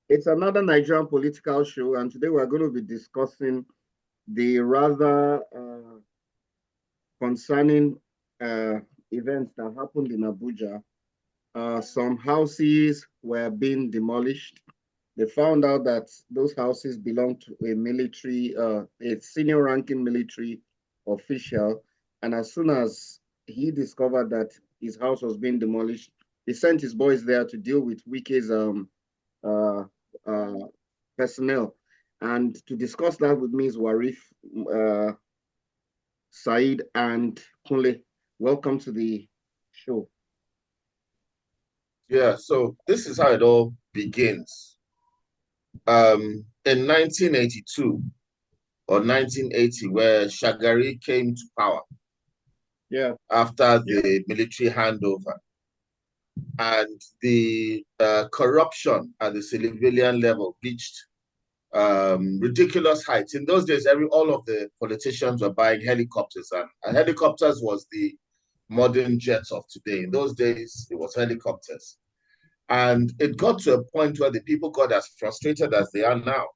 It's another Nigerian political show, and today we're going to be discussing the rather concerning uh, events that happened in Abuja. Some houses were being demolished. They found out that those houses belonged to a senior ranking military official. And as soon as he discovered that his house was being demolished, he sent his boys there to deal with Wike's uh, uh, personnel. And to discuss that with me is Warif, uh, Said, and Kunle. Welcome to the show. Yeah, so this is how it all begins. In 1982 or 1980, where Shagari came to power Yeah. after the military handover, and the corruption at the civilian level reached ridiculous heights. In those days, all of the politicians were buying helicopters, and helicopters was the modern jets of today. In those days, it was helicopters. And it got to a point where the people got as frustrated as they are now.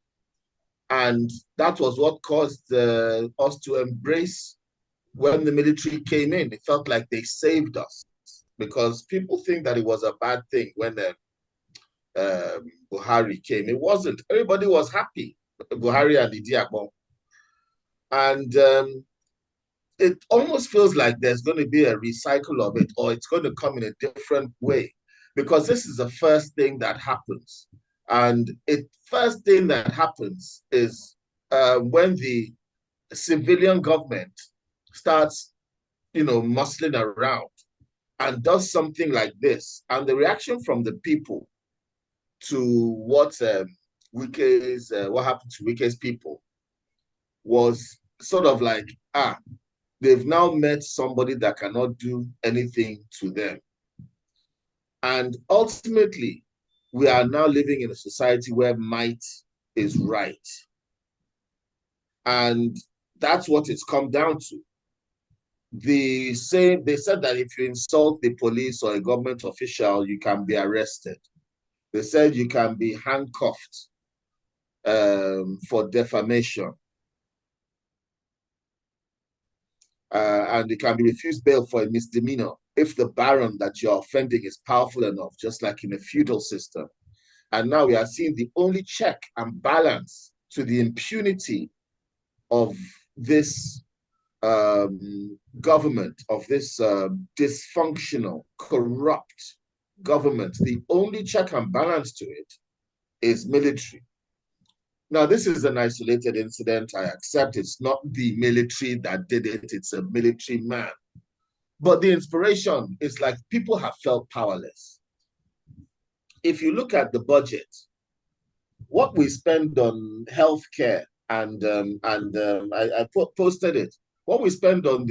And that was what caused us to embrace when the military came in. It felt like they saved us because people think that it was a bad thing when Buhari came. It wasn't. Everybody was happy, Buhari and Idiakbo. And it almost feels like there's going to be a recycle of it, or it's going to come in a different way, because this is the first thing that happens. And it first thing that happens is when the civilian government starts, muscling around and does something like this, and the reaction from the people to what happened to Wike's people was sort of like, they've now met somebody that cannot do anything to them. And ultimately, we are now living in a society where might is right. And that's what it's come down to. They said that if you insult the police or a government official, you can be arrested. They said you can be handcuffed for defamation. And it can be refused bail for a misdemeanor if the baron that you're offending is powerful enough, just like in a feudal system. And now we are seeing the only check and balance to the impunity of this government, of this dysfunctional, corrupt government. The only check and balance to it is military. Now, this is an isolated incident. I accept it's not the military that did it, it's a military man. But the inspiration is like people have felt powerless. If you look at the budget, what we spend on healthcare, and I posted it. What we spend on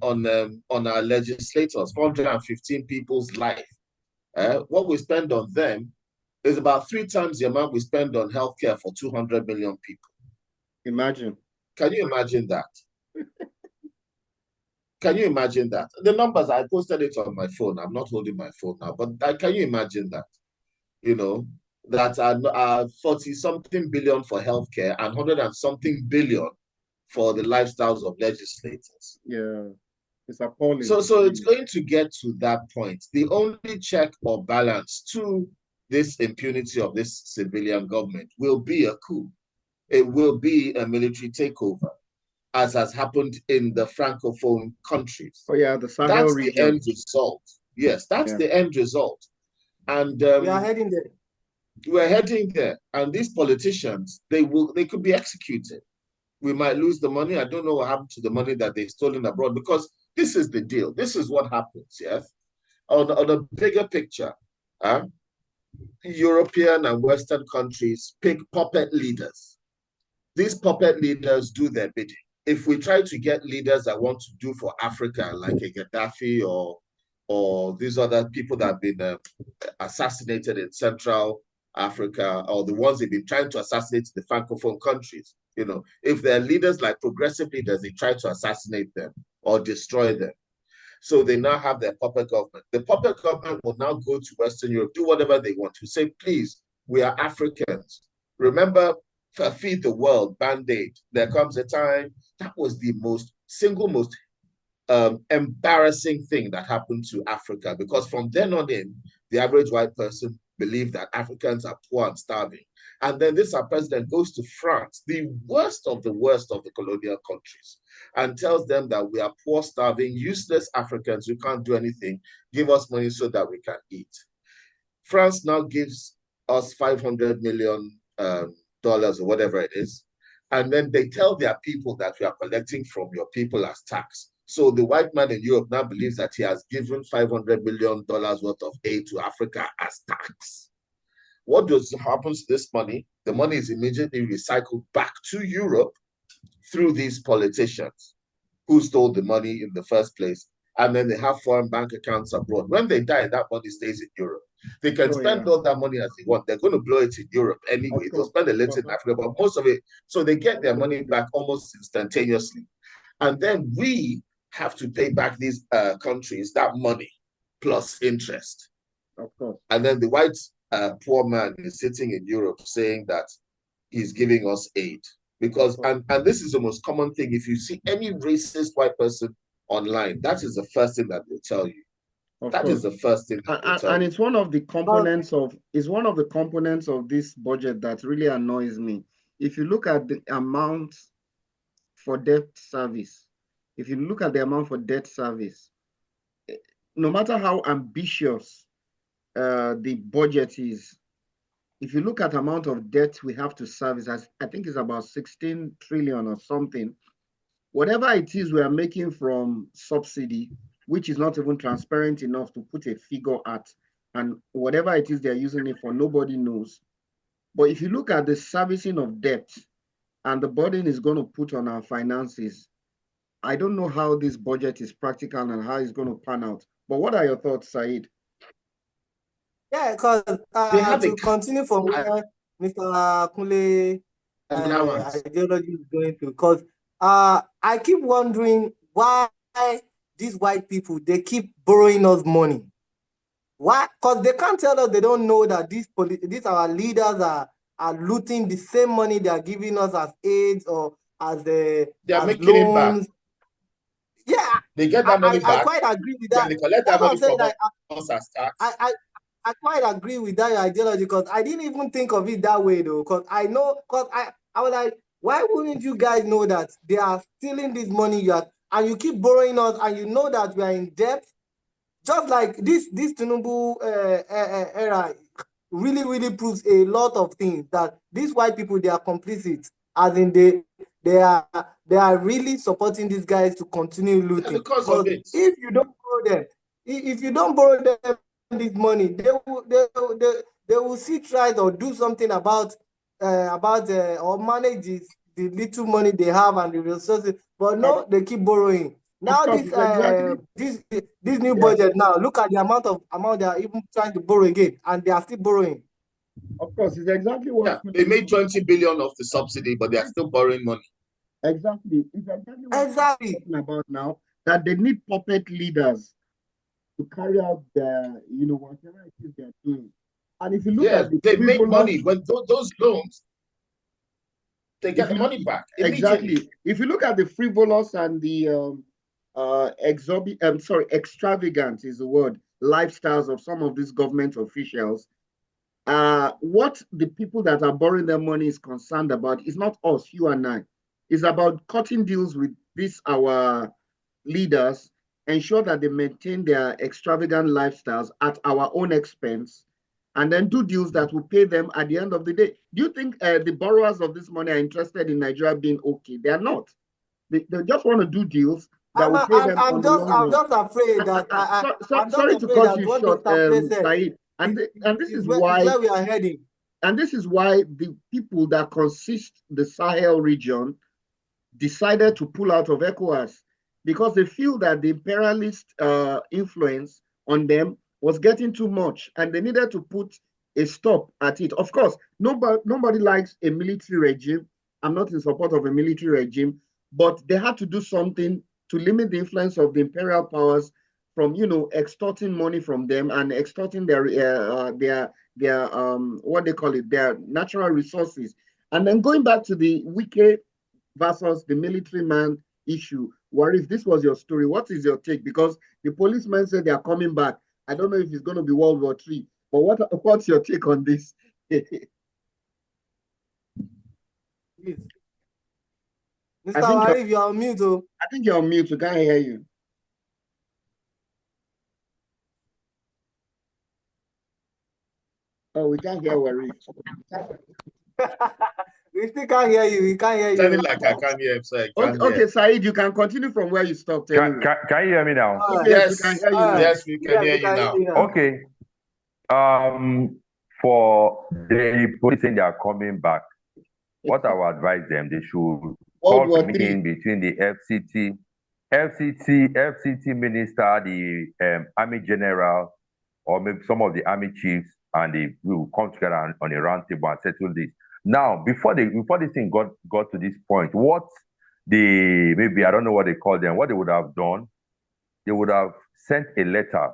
on our legislators, 415 people's life. What we spend on them is about 3 times the amount we spend on healthcare for 200 million people. Imagine. Can you imagine that? Can you imagine that? The numbers, I posted it on my phone. I'm not holding my phone now, but can you imagine that? You know, that are 40 something billion for healthcare and 100 and something billion for the lifestyles of legislators. Yeah. It's appalling. So it's going to get to that point. The only check or balance to this impunity of this civilian government will be a coup. It will be a military takeover, as has happened in the Francophone countries. Oh yeah, the Sahel That's the region. end result. Yes, that's Yeah. the end result. And We are heading there. we're heading there. And these politicians, they could be executed. We might lose the money. I don't know what happened to the money that they've stolen abroad, because this is the deal. This is what happens, yes? On a bigger picture, European and Western countries pick puppet leaders. These puppet leaders do their bidding. If we try to get leaders that want to do for Africa, like a Gaddafi or these other people that have been assassinated in Central Africa, or the ones they've been trying to assassinate in the Francophone countries, if they're leaders like progressive leaders, they try to assassinate them or destroy them. So they now have their puppet government. The puppet government will now go to Western Europe, do whatever they want to say, please, we are Africans. Remember, Feed the World, Band-Aid. There comes a time that was the single most embarrassing thing that happened to Africa, because from then on in, the average white person believed that Africans are poor and starving. And then this our president goes to France, the worst of the colonial countries, and tells them that we are poor, starving, useless Africans. We can't do anything. Give us money so that we can eat. France now gives us $500 million or whatever it is. And then they tell their people that we are collecting from your people as tax. So the white man in Europe now believes that he has given $500 million worth of aid to Africa as tax. What happens to this money? The money is immediately recycled back to Europe through these politicians who stole the money in the first place. And then they have foreign bank accounts abroad. When they die, that money stays in Europe. They can spend all that money as they want. They're going to blow it in Europe anyway. They'll spend a little in Africa, but most of it, so they get their money back almost instantaneously. And then we have to pay back these countries that money plus interest. Of course. And then the white poor man is sitting in Europe saying that he's giving us aid. Because, and this is the most common thing, if you see any racist white person online, that is the first thing that they'll tell you. That is the first thing that they'll tell you. And it's one of the components of this budget that really annoys me. If you look at the amount for debt service, no matter how ambitious the budget is, if you look at the amount of debt we have to service, I think it's about 16 trillion or something. Whatever it is we are making from subsidy, which is not even transparent enough to put a figure at, and whatever it is they're using it for, nobody knows. But if you look at the servicing of debt and the burden is going to put on our finances, I don't know how this budget is practical and how it's going to pan out. But what are your thoughts, Said? Yeah, because to continue from where Mr. Kunle ideology is going to, because I keep wondering why these white people, they keep borrowing us money. Why? Because they can't tell us they don't know that these our leaders are looting the same money they are giving us as aids or as they are as making loans. it back. Yeah, they get that money back. I quite agree with that. They collect that money from us as tax. I quite agree with that ideology, because I didn't even think of it that way though. Because I was like, why wouldn't you guys know that they are stealing this money and you keep borrowing us, and you know that we are in debt? Just like this Tinubu era really proves a lot of things, that these white people, they are complicit, as in they are really supporting these guys to continue looting. Yeah, because of it. If you don't borrow them this money, they will sit right or do something about or manage the little money they have and the resources. But no, they keep borrowing. Now this new budget, now look at the amount they are even trying to borrow again, and they are still borrowing. Of course, it's exactly what they made 20 billion off the subsidy, but they are still borrowing money. Exactly. It's exactly what we're talking about now, that they need puppet leaders to carry out their, whatever it is they're doing. And if you look at they make money when those loans, they get the money back immediately. Exactly. If you look at the frivolous and the extravagant is the word, lifestyles of some of these government officials, what the people that are borrowing their money is concerned about is not us, you and I. It's about cutting deals with our leaders, ensure that they maintain their extravagant lifestyles at our own expense, and then do deals that will pay them at the end of the day. Do you think the borrowers of this money are interested in Nigeria being okay? They are not. They just want to do deals that will pay them on the long run. I'm just afraid that sorry to cut you short, Said. And this is why we are heading. And this is why the people that consist the Sahel region decided to pull out of ECOWAS, because they feel that the imperialist influence on them was getting too much, and they needed to put a stop at it. Of course, nobody likes a military regime. I'm not in support of a military regime, but they had to do something to limit the influence of the imperial powers from extorting money from them and extorting their what they call it, their natural resources. And then going back to the Wike versus the military man issue, Warif, this was your story. What is your take? Because the policemen said they are coming back. I don't know if it's going to be World War III, but what's your take on this? Mr. Warif, you're on mute. I think you're on mute. We can't hear you. Oh, we can't hear Warif. We still can't hear you. We can't hear you. Sounding like I can't hear him, so I can't hear. Okay, Said, you can continue from where you stopped. Can you hear me now? Yes, we can hear you now. Yes, we can hear you now. Okay. For the police saying they are coming back, what I would advise them, they should call a meeting between the FCT minister, the army general, or maybe some of the army chiefs, and they will come together on a round table and settle this. Now, before this thing got to this point, what maybe I don't know what they call them, what they would have done, they would have sent a letter.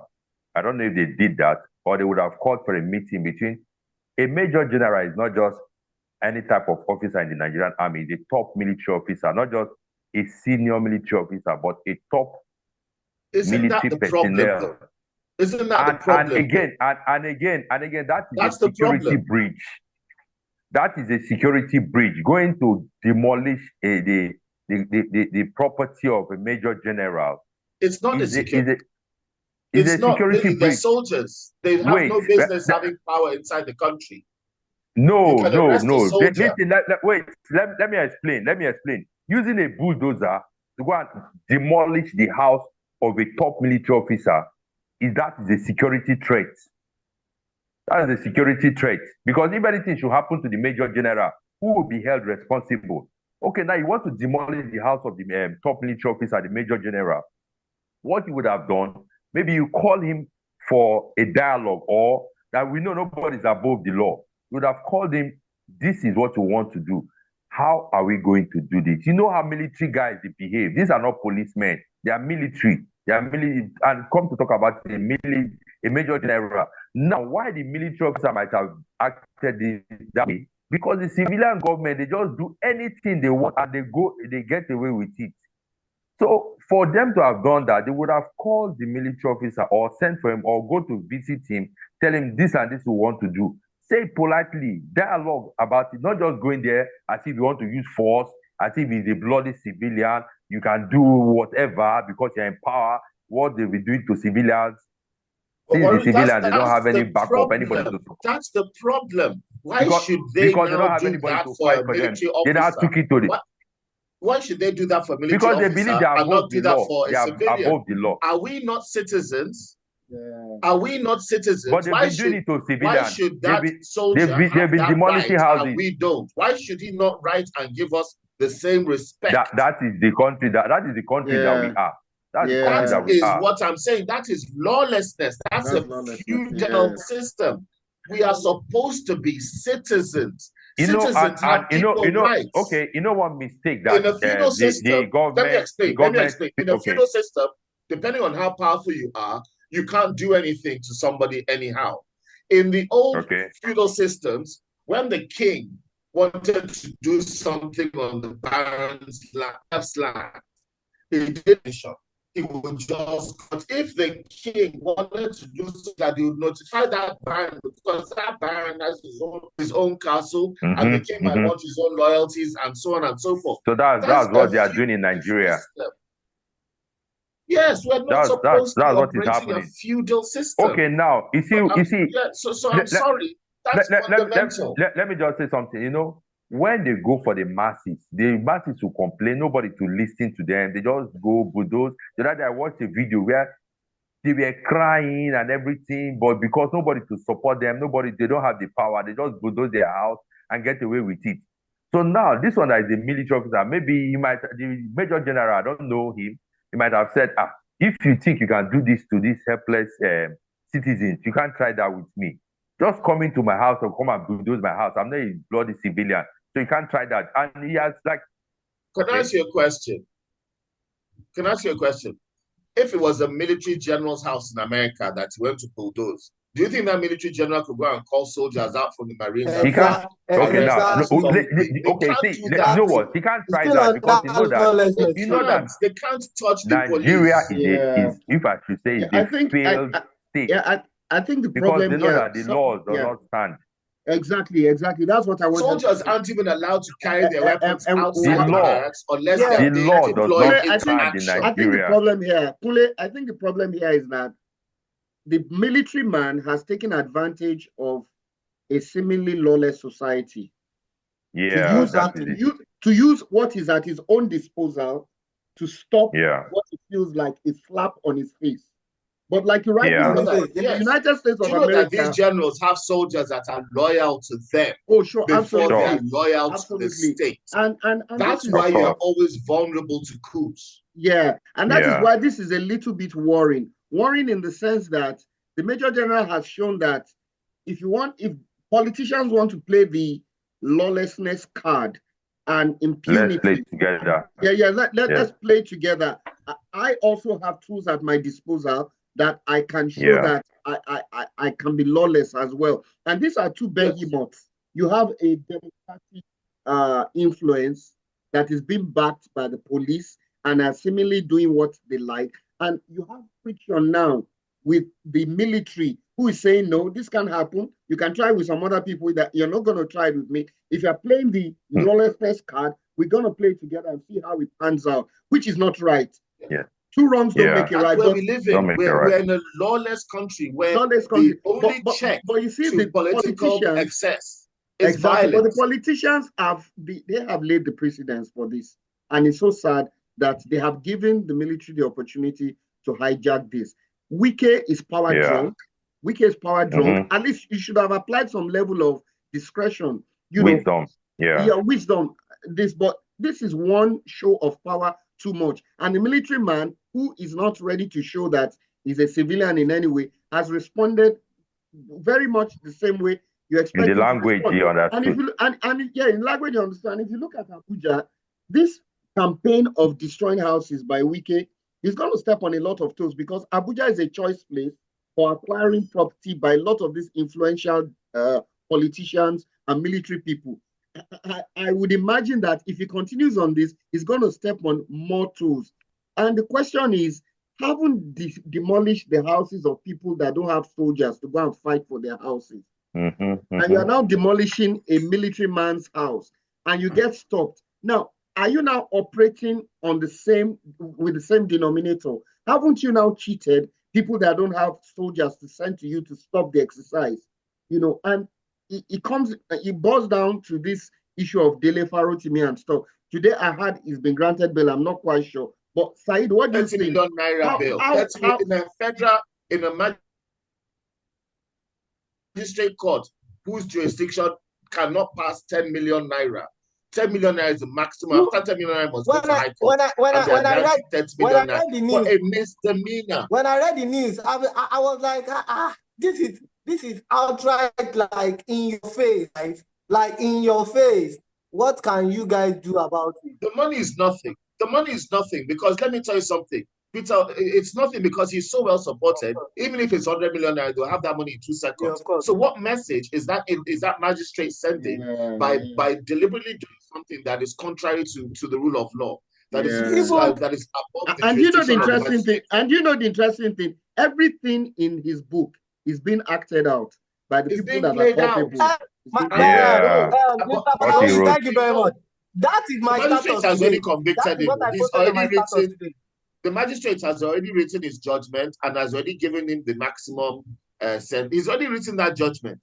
I don't know if they did that, or they would have called for a meeting between a major general. Is not just any type of officer in the Nigerian army, the top military officer, not just a senior military officer, but a top military personnel. Isn't that the problem? And again, that is a security breach. That is a security breach. Going to demolish the property of a major general. It's not a security. It's a security breach. They're soldiers. They have no business having power inside the country. No. Listen, let me explain. Using a bulldozer to go and demolish the house of a top military officer, is a security threat. That is a security threat. Because if anything should happen to the major general, who will be held responsible? Okay, now you want to demolish the house of the top military officer, the major general. What you would have done, maybe you call him for a dialogue, or that we know nobody is above the law. You would have called him, this is what you want to do. How are we going to do this? You know how military guys they behave. These are not policemen. They are military. And come to talk about a major general. Now, why the military officer might have acted that way? Because the civilian government, they just do anything they want and they get away with it. So for them to have done that, they would have called the military officer or sent for him or go to visit him, tell him this and this we want to do. Say politely, dialogue about it, not just going there as if you want to use force, as if he's a bloody civilian, you can do whatever because you're in power, what they'll be doing to civilians. Since the civilians, they don't have any backup, anybody to support. That's the problem. Why should they because they don't have do anybody that to for a fight for them. military officer? They now took it to the... Why should they do that for a military because officer they believe they are and not above do the that law. for They a are civilian? above the law. Are we not citizens? Yeah. Are we not citizens? But they've been doing it to civilians. Why should that soldier have that demolishing right houses. and we don't? Why should he not write and give us the same respect? That is the country that is the country that we are. That is what I'm saying. That is lawlessness. That's a feudal system. We are supposed to be citizens. Citizens have equal rights. Okay, you know what mistake that in a feudal system. the government, let me explain. In a feudal system, depending on how powerful you are, you can't do anything to somebody anyhow. In the old feudal systems, when the king wanted to do something on the baron's land, he did it. He would just, but if the king wanted to do something, that he would notify that baron, because that baron has his own castle, and the king might want his own loyalties, and so on and so forth. So that's what they are doing in Nigeria. System. Yes, we're not supposed to operate in a feudal system. Okay, now you see. Yeah, so I'm sorry. That's fundamental. Let me just say something. You know, when they go for the masses will complain, nobody to listen to them. They just go bulldoze. The other day I watched a video where they were crying and everything, but because nobody to support them, they don't have the power, they just bulldoze their house and get away with it. So now, this one that is a military officer, maybe the major general, I don't know him, he might have said, if you think you can do this to these helpless citizens, you can't try that with me. Just come into my house or come and bulldoze my house. I'm not a bloody civilian. So you can't try that. And he has Can I ask you a question? if it was a military general's house in America that he went to bulldoze, do you think that military general could go and call soldiers out from the Marines? He can't. Okay, now, Exactly. okay, see, you know what? He can't try that because you know that they can't touch the Nigeria police. is, if I should say, I a failed state. I think the because problem they know here, that the laws do not stand. Exactly. That's what I want. Soldiers aren't even allowed to carry their weapons outside the barracks unless the law does not into stand action. in Nigeria. I think the problem here, Kule, I think the problem here is that the military man has taken advantage of a seemingly lawless society. Yeah, to use what is at his own disposal to stop what he feels like a slap on his face. But like you rightly said, in the United States of America, that these generals have soldiers that are loyal to them. Oh, sure, before absolutely. they are loyal to the state. And that's why you're always vulnerable to coups. Yeah, and that is why this is a little bit worrying. Worrying in the sense that the Major General has shown that if politicians want to play the lawlessness card and impunity, let's play together. Let's play together. I also have tools at my disposal that I can show that I can be lawless as well. And these are two behemoths. You have a democratic influence that is being backed by the police and are seemingly doing what they like. And you have friction now with the military who is saying, no, this can't happen. You can try with some other people that you're not going to try with me. If you're playing the lawlessness card, we're going to play together and see how it pans out, which is not right. Yeah. Two wrongs don't make it right. Where we live in. We're in a lawless country where the only check but you see, to the political excess is violence. But the politicians have laid the precedence for this. And it's so sad that they have given the military the opportunity to hijack this. Wike is power drunk. Wike is power drunk. At least you should have applied some level of discretion. Wisdom. Wisdom. But this is one show of power too much. And the military man who is not ready to show that he's a civilian in any way has responded very much the same way you expect. In the language you understand. In language you understand. If you look at Abuja, this campaign of destroying houses by Wike is going to step on a lot of toes because Abuja is a choice place for acquiring property by a lot of these influential politicians and military people. I would imagine that if he continues on this, he's going to step on more toes. And the question is, haven't demolished the houses of people that don't have soldiers to go and fight for their houses? And you are now demolishing a military man's house and you get stopped. Now, are you now operating on with the same denominator? Haven't you now cheated people that don't have soldiers to send to you to stop the exercise? And it boils down to this issue of Dele Farotimi and stuff. Today I heard he's been granted bail. I'm not quite sure. But Said, what do you think? 30 million naira bail. In a magistrate court whose jurisdiction cannot pass 10 million naira. 10 million naira is the maximum. After 10 million naira must go to high court. When I read the news, for a misdemeanor. When I read the news, I was like, this is outright like in your face, right? Like in your face. What can you guys do about it? The money is nothing. The money is nothing because let me tell you something. Peter, it's nothing because he's so well supported. Even if it's 100 million naira, they'll have that money in 2 seconds. So what message is that magistrate sending by deliberately doing something that is contrary to the rule of law? That is above the and you know the interesting thing. And you know the interesting thing. Everything in his book is being acted out by the people that are culpable. Thank you very much. That is my status has today. Already convicted him. The magistrate has already written his judgment and has already given him the maximum sentence. He's already written that judgment.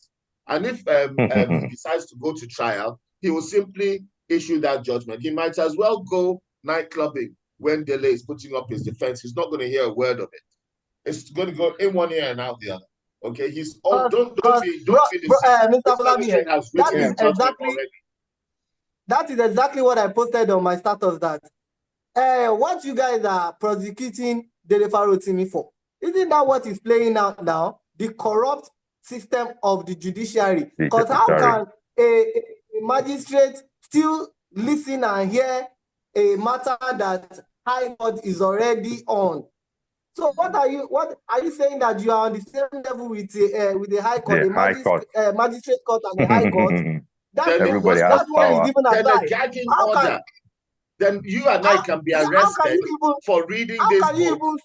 And if he decides to go to trial, he will simply issue that judgment. He might as well go night clubbing when Dele is putting up his defense. He's not going to hear a word of it. It's going to go in one ear and out the other. Okay, don't be Mr. Flavia, that is exactly what I posted on my status that what you guys are prosecuting Dele Farotimi for. Isn't that what is playing out now? The corrupt system of the judiciary. Because how can a magistrate still listen and hear a matter that High Court is already on? So what are you saying, that you are on the same level with the high court, the magistrate court and the high court? Everybody has that one power. is even Then a aside. gagging order. Then you and I can be arrested for reading this book.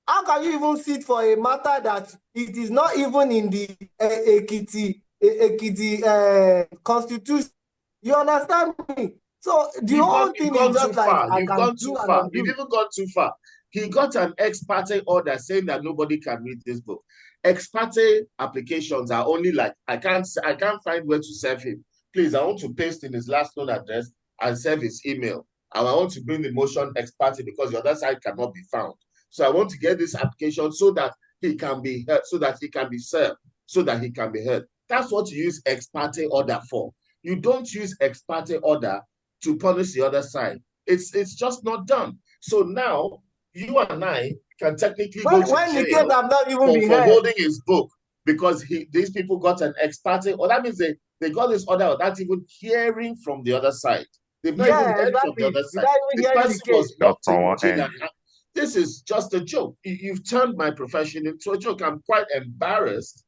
How can you even sit for a matter that it is not even in the Ekiti constitution? You understand me? So the whole thing is just like, I can do and undo. You've even gone too far. He got an ex parte order saying that nobody can read this book. Ex parte applications are only like, I can't find where to serve him. Please, I want to paste in his last known address and serve his email. And I want to bring the motion ex parte because the other side cannot be found. So I want to get this application so that he can be heard, so that he can be served, so that he can be heard. That's what you use ex parte order for. You don't use ex parte order to punish the other side. It's just not done. So now you and I can technically go to jail for holding his book because these people got an ex parte, or that means they got this order without even hearing from the other side. They've not even heard from the other side. This person was locked in jail. This is just a joke. You've turned my profession into a joke. I'm quite embarrassed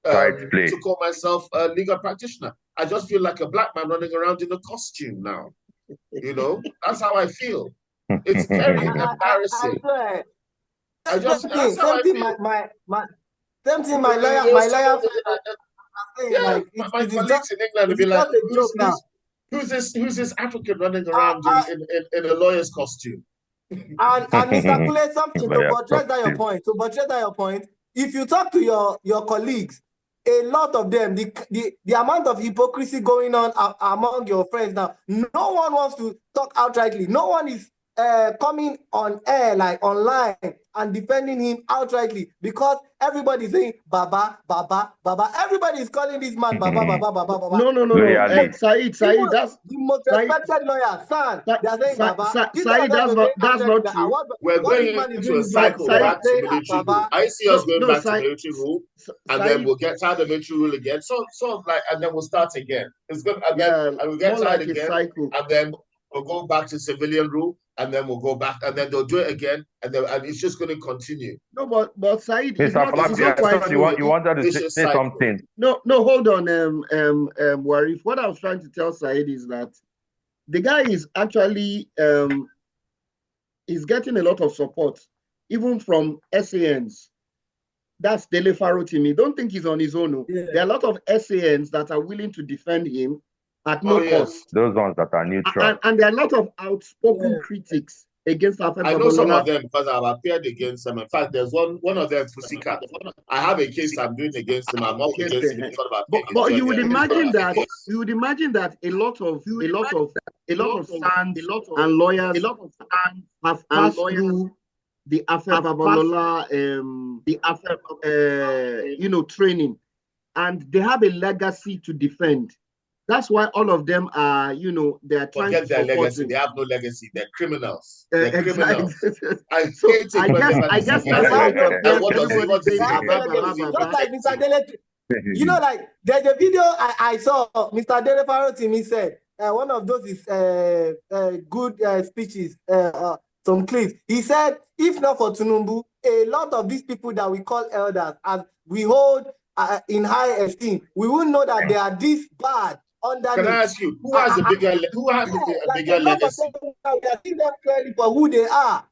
to call myself a legal practitioner. I just feel like a black man running around in a costume now. You know, that's how I feel. It's very embarrassing. Same thing. My lawyer. Yeah, my colleagues in England will be like, who's this African running around in a lawyer's costume? And Mr. Kule, something to buttress that your point. If you talk to your colleagues, a lot of them, the amount of hypocrisy going on among your friends now, no one wants to talk outrightly. No one is coming on air, like online, and defending him outrightly, because everybody is saying Baba, Baba, Baba. Everybody is calling this man Baba, Baba, Baba, Baba. No. Said, that's the most respected lawyer, son. They are saying Baba. Said, that's not true. We're going into a cycle back to military rule. I see us going back to military rule, and then we'll get tired of military rule again. So like, and then we'll start again. It's good again, and we'll get tired again, and then we'll go back to civilian rule, and then we'll go back, and then they'll do it again, and it's just going to continue. No, but Said, it's not quite true. You wanted to say something. No, hold on, Warif. What I was trying to tell Said is that the guy is actually is getting a lot of support, even from SANs. That's Dele Faro to me. Don't think he's on his own. Yeah. There are a lot of SANs that are willing to defend him at no cost. Those ones that are neutral. And there are a lot of outspoken critics against Alfred I know some of them because I've appeared against them. In fact, there's one of them, Fusika. I have a case I'm doing against him. I'm not against him. But you would imagine that a lot of sons and lawyers have passed through the Alfred Babalola training, and they have a legacy to defend. That's why all of them are, they are trying to their legacy. They have no legacy. They're criminals. They're criminals. I guess that's why like there's a video I saw. Mr. Dele Faro to me said one of those is good speeches. Some clips. He said, if not for Tunumbu, a lot of these people that we call elders, as we hold in high esteem, we wouldn't know that they are this bad. Can I ask you, who has a bigger legacy? We are seeing them clearly for who they are.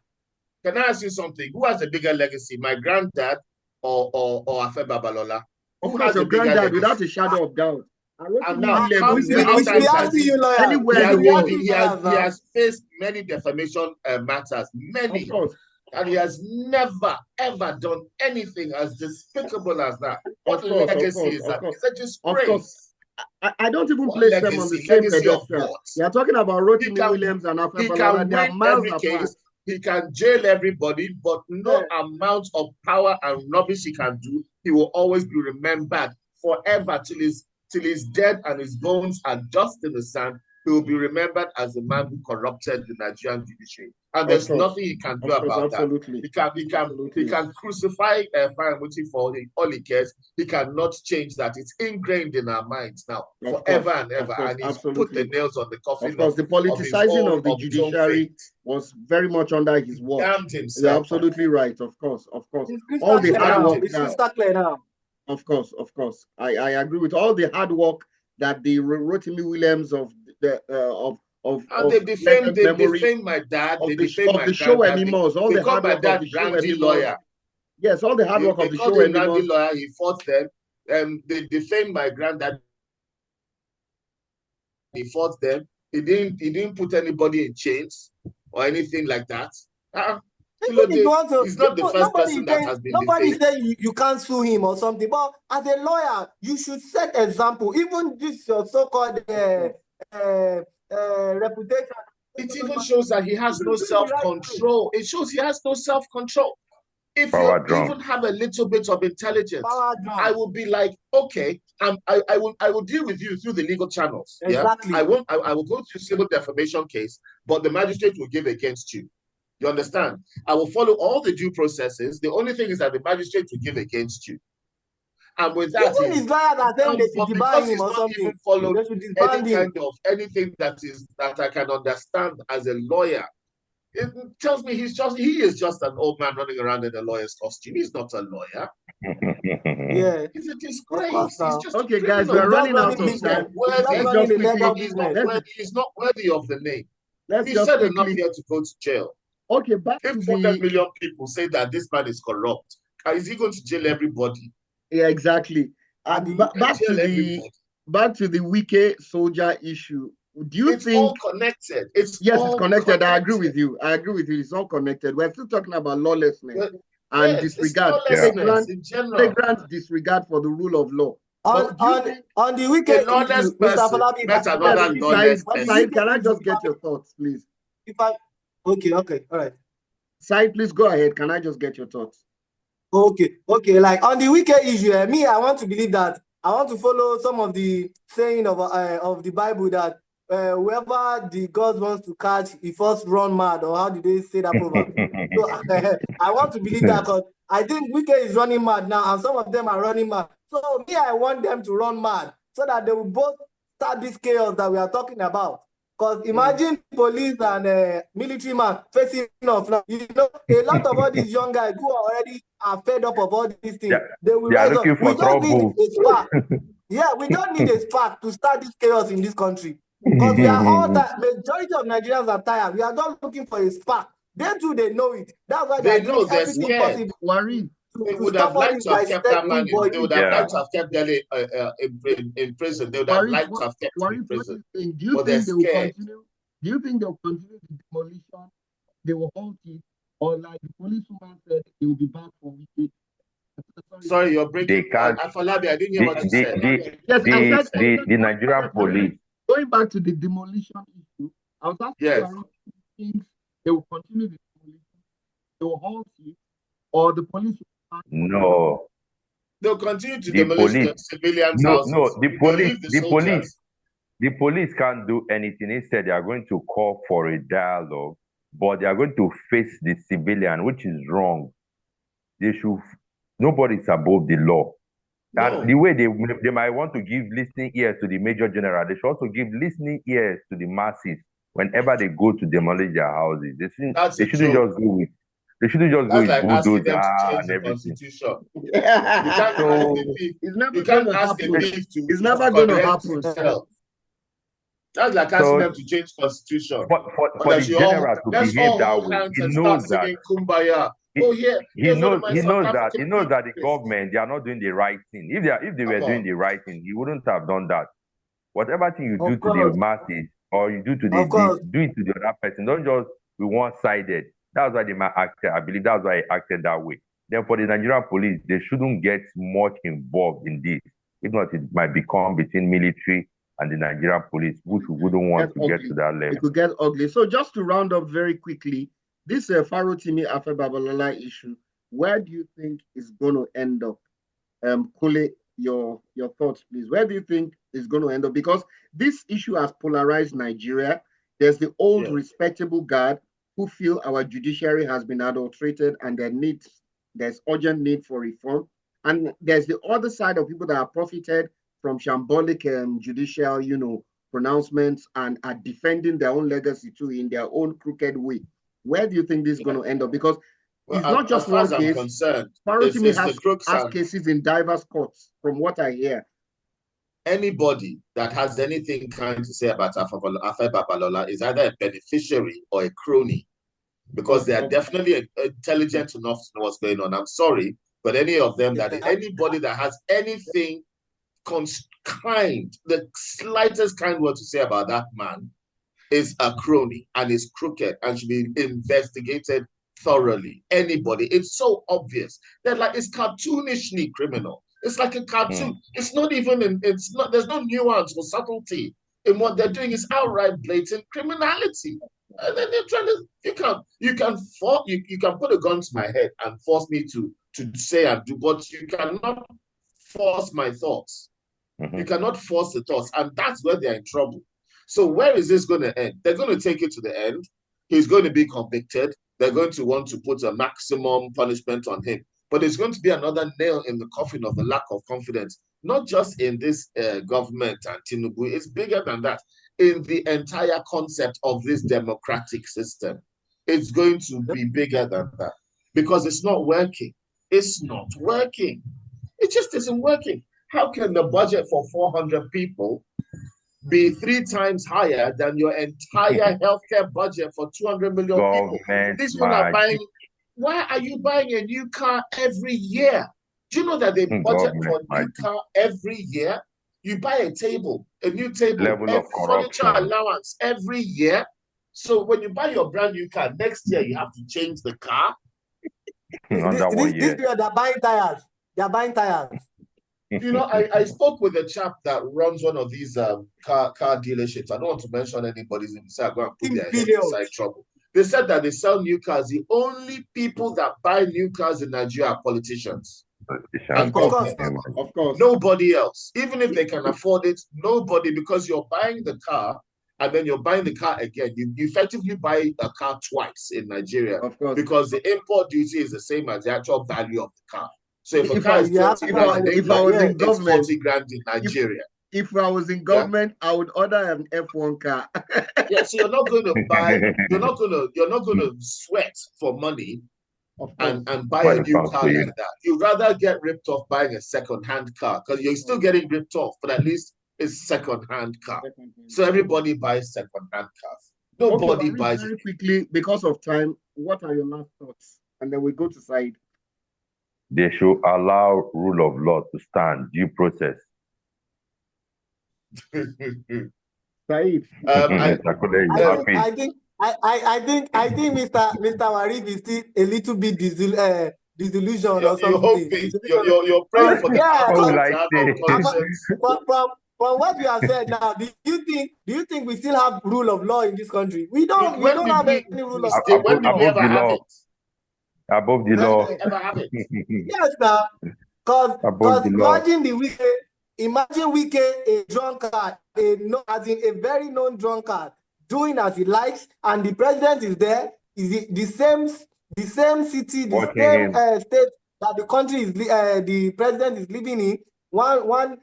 Can I ask you something? Who has a bigger legacy, my granddad or Afe Babalola? Who has a bigger legacy? Without a shadow of doubt. And now, he has faced many defamation matters, many, and he has never ever done anything as despicable as that. What legacy is that? It's a disgrace. I don't even place them on the same pedestal. You are talking about Rotimi Williams and Alfred Babalola. They are miles apart. He can jail everybody, but no amount of power and rubbish he can do, he will always be remembered forever till he's dead and his bones are dust in the sand. he will be remembered as the man who corrupted the Nigerian judiciary. And there's nothing he can do about absolutely. that. He can crucify Faramuti for all he cares. He cannot change that. It's ingrained in our minds now forever and ever. And he's put the nails on the coffin. Of course, the politicizing of the judiciary was very much under his watch. Damned himself. You're absolutely right. Of course. All the hard work. It's crystal clear now. Of course. I agree with all the hard work that the Rotimi Williams of the they defamed my dad. They defamed my show Emimos. All the hard work of the show lawyer. Yes, all the hard work of the show Emimos. Lawyer. He fought them. They defamed my granddad. He fought them. He didn't put anybody in chains or anything like that. He's not the first person that has been nobody said you can't sue him or something, but as a lawyer, you should set example. Even this your so-called reputation. It even shows that he has no self-control. It shows he has no self-control. If you even have a little bit of intelligence, I will be like, okay, I will deal with you through the legal channels. Exactly. Yeah? I will go through civil defamation case, but the magistrate will give against you. You understand? I will follow all the due processes. The only thing is that the magistrate will give against you. And with that, even his lawyer that then they should debar him or something. Even follow anything that I can understand as a lawyer. It tells me he is just an old man running around in a lawyer's costume. He's not a lawyer. Yeah, he's a disgrace. He's just okay, guys, we're running out of time. He's not worthy of the name. He said enough here to go to jail. Okay, if 400 million people say that this man is corrupt, is he going to jail everybody? Yeah, exactly. Back to the Wike soldier issue. Do you think all connected? It's connected. I agree with you. It's all connected. We're still talking about lawlessness and disregard, flagrant disregard for the rule of law. On the Wike, lawless person met another lawless person. Can I just get your thoughts, please? Okay, all right. Side, please go ahead. Can I just get your thoughts? Okay. Like on the Wike issue, me, I want to believe that I want to follow some of the saying of the Bible that whoever the God wants to catch, he first run mad, or how did they say that proverb? So I want to believe that because I think Wike is running mad now, and some of them are running mad. So me, I want them to run mad so that they will both start this chaos that we are talking about. Because imagine police and military man facing off now. You know, a lot of all these young guys who already are fed up of all these things, they will rise up. We don't need a spark. We don't need a spark to start this chaos in this country. Because we are all that majority of Nigerians are tired. We are just looking for a spark. They too, they know it. That's why they know everything possible. Worried. They would have liked to have kept that man in. They would have liked to have kept Delhi in prison. They would have liked to have kept him in prison. Do you think they will continue? Do you think they'll continue the demolition? They will halt it, or like the policewoman said, they will be back for Wike? Sorry, you're breaking. Afolabi, I didn't hear what you said. The Nigerian police. Going back to the demolition issue, I was asking think they will continue the demolition, they will halt it, or the police will... No. They'll continue to demolish the civilians' houses. No, the police can't do anything. Instead, they are going to call for a dialogue, but they are going to face the civilian, which is wrong. Nobody's above the law. And the way they might want to give listening ears to the major general, they should also give listening ears to the masses whenever they go to demolish their houses. They shouldn't just go with bulldozer and everything. You can't ask the beef to. It's never going to happen. That's like asking them to change constitution. For the general to behave that way, he knows that. Kumbaya. He knows that the government, they are not doing the right thing. If they were doing the right thing, he wouldn't have done that. Whatever thing you do to the masses or you do to do it to the other person, don't just be one-sided. That's why they might act. I believe that's why he acted that way. Then for the Nigerian police, they shouldn't get much involved in this. If not, it might become between military and the Nigerian police, which we wouldn't want to get to that level. It could get ugly. So just to round up very quickly, this Farotimi Afe Babalola issue, where do you think is going to end up? Kule, your thoughts, please. Where do you think it's going to end up? Because this issue has polarized Nigeria. There's the old respectable guard who feel our judiciary has been adulterated and there's urgent need for reform. And there's the other side of people that have profited from shambolic judicial, pronouncements and are defending their own legacy too in their own crooked way. Where do you think this is going to end up? Because it's not just one case. Farotimi has cases in diverse courts, from what I hear. Anybody that has anything kind to say about Afe Babalola is either a beneficiary or a crony, because they are definitely intelligent enough to know what's going on. I'm sorry, but anybody that has anything the slightest kind word to say about that man is a crony and is crooked and should be investigated thoroughly. Anybody, it's so obvious that it's cartoonishly criminal. It's like a cartoon. It's not even there's no nuance or subtlety in what they're doing. It's outright blatant criminality. And then they're trying to you can put a gun to my head and force me to say and do, but you cannot force my thoughts. You cannot force the thoughts, and that's where they're in trouble. So where is this going to end? They're going to take it to the end. He's going to be convicted. They're going to want to put a maximum punishment on him. But it's going to be another nail in the coffin of the lack of confidence, not just in this government and Tinubu. It's bigger than that. In the entire concept of this democratic system, it's going to be bigger than that because it's not working. It's not working. It just isn't working. How can the budget for 400 people be 3 times higher than your entire healthcare budget for 200 million people? These people are buying. Why are you buying a new car every year? Do you know that they budget for a new car every year? You buy a new table, furniture allowance every year. So when you buy your brand new car, next year you have to change the car. This period, they're buying tires. They're buying tires. I spoke with a chap that runs one of these car dealerships. I don't want to mention anybody's name, so I go and put their head inside trouble. They said that they sell new cars. The only people that buy new cars in Nigeria are politicians. Of course. Nobody else. Even if they can afford it, nobody, because you're buying the car and then you're buying the car again. You effectively buy a car twice in Nigeria. Of course. Because the import duty is the same as the actual value of the car. So if a car is 20 grand, if I was in government, 40 grand in Nigeria. If I was in government, I would order an F1 car. So you're not going to buy. You're not going to sweat for money and buy a new car like that. You'd rather get ripped off buying a second-hand car because you're still getting ripped off, but at least it's second-hand car. So everybody buys second-hand cars. Nobody buys very quickly because of time. What are your last thoughts? And then we go to Said. They should allow rule of law to stand, due process. Said. I think Mr. Warif is still a little bit disillusioned or something. You're praying for from what you have said now, do you think we still have rule of law in this country? We don't have any rule of law. When did we ever have it? Above the law. Ever have it? Yes, now. Because imagine Wike, a drunkard, as in a very known drunkard, doing as he likes, and the president is there, is the same city, the same state that the country is, the president is living in. One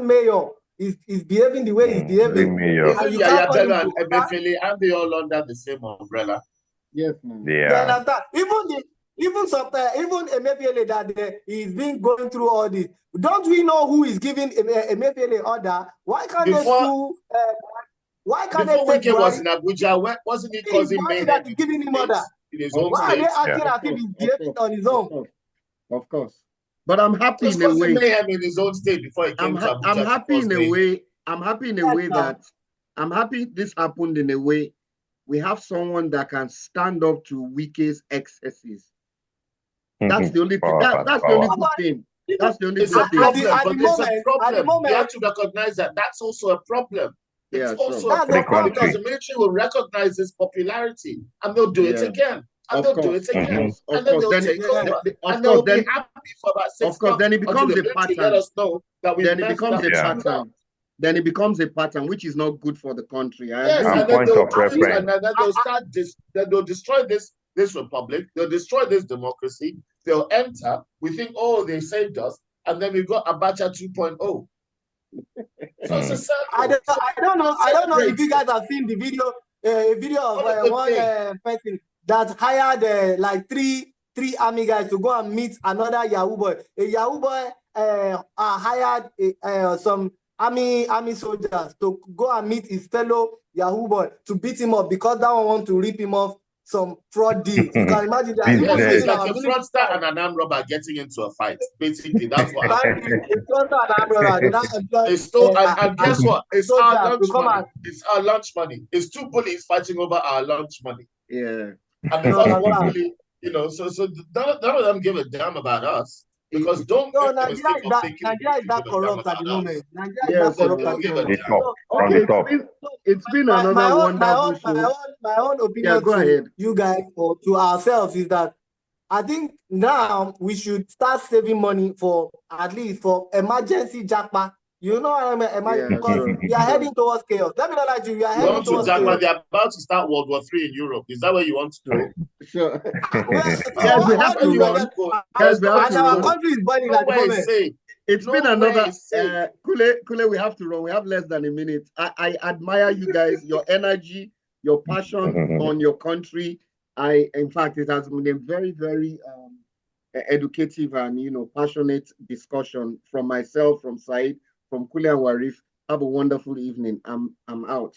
mayor is behaving the way he's behaving. And you can't and they all under the same umbrella. Yes, man. Yeah. Even Emefiele that he's been going through all this. Don't we know who is giving Emefiele order? Why can't they sue? Why can't they take Wike was in Abuja, wasn't he causing mayhem? That is giving him order. In his own Why state? are they acting as if he's behaving on his own? Of course. But I'm happy in a way. Mayhem in his own state before he came to Abuja. I'm happy in a way. I'm happy in a way that I'm happy this happened in a way. We have someone that can stand up to Wike's excesses. That's the only thing. That's the only good thing. That's the only good thing. At the moment, you have to recognize that that's also a problem. It's also a problem because the military will recognize this popularity and they'll do it again. and they'll do it again. Of And then course, they'll take over. And they'll be happy for about 6 months. Of course, then it becomes a pattern. Let us know that we then it becomes a pattern. Then it becomes a pattern, which is not good for the country. Yes, and then they'll start this. Then they'll destroy this republic. They'll destroy this democracy. They'll enter. We think, oh, they saved us, and then we've got Abacha 2.0. So it's a circle. I don't know if you guys have seen the video. A video of one person that hired like three army guys to go and meet another Yahoo boy. A Yahoo boy hired some army soldiers to go and meet his fellow Yahoo boy to beat him up because that one want to rip him off some fraud deal. You can imagine that. It's like a fraudster and an armed robber getting into a fight. Basically, that's what happened. And guess what? It's our lunch money. It's our lunch money. It's two bullies fighting over our lunch money. Yeah. And the first one really, so none of them give a damn about us. Because Nigeria is that corrupt at the moment. Nigeria is that corrupt at the moment. It's been another wonderful show. My own opinion to you guys or to ourselves is that I think now we should start saving money for at least for emergency jackpot. You know what I mean? Because we are heading towards chaos. Let me not lie to you. We are heading towards chaos. They're about to start World War III in Europe. Is that what you want to do? Sure. Yes, we have to run. And our country is burning at the moment. It's been another Kule, we have to run. We have less than a minute. I admire you guys, your energy, your passion on your country. In fact, it has been a very, very educative and passionate discussion from myself, from Said, from Kule and Warif. Have a wonderful evening. I'm out.